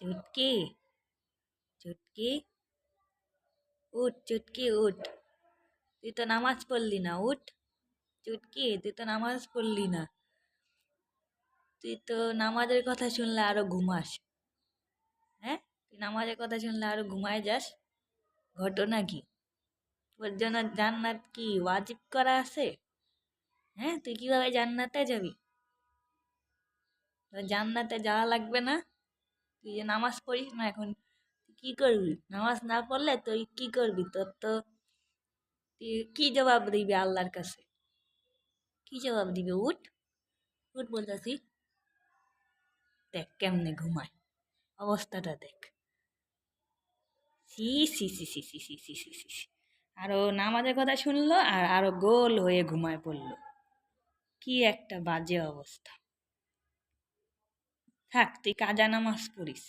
চুটকি চুটকি উঠ, চুটকি উঠ, তুই তো নামাজ পড়লি না, উঠ। চুটকি, তুই তো নামাজ পড়লি না, তুই তো নামাজের কথা শুনলে আরো ঘুমাস। হ্যাঁ, তুই নামাজের কথা শুনলে আরো ঘুমায় যাস। ঘটনা কি? তোর জন্য জান্নাত কি ওয়াজিব করা আছে? হ্যাঁ, তুই কিভাবে জান্নাতে যাবি? তোর জান্নাতে যাওয়া লাগবে না? তুই যে নামাজ পড়িস না এখন, তুই কি করবি? নামাজ না পড়লে তুই কি করবি? তোর তো তুই কি জবাব দিবি আল্লাহর কাছে? কি জবাব দিবি? উঠ, উঠ বলতেছি। দেখ কেমনে ঘুমায়, অবস্থাটা দেখ। সি সি সি সি সি সি সি সি সি সি। আরো নামাজের কথা শুনলো আর আরো গোল হয়ে ঘুমায় পড়লো। কি একটা বাজে অবস্থা। থাক, তুই কাজা নামাজ পড়িস।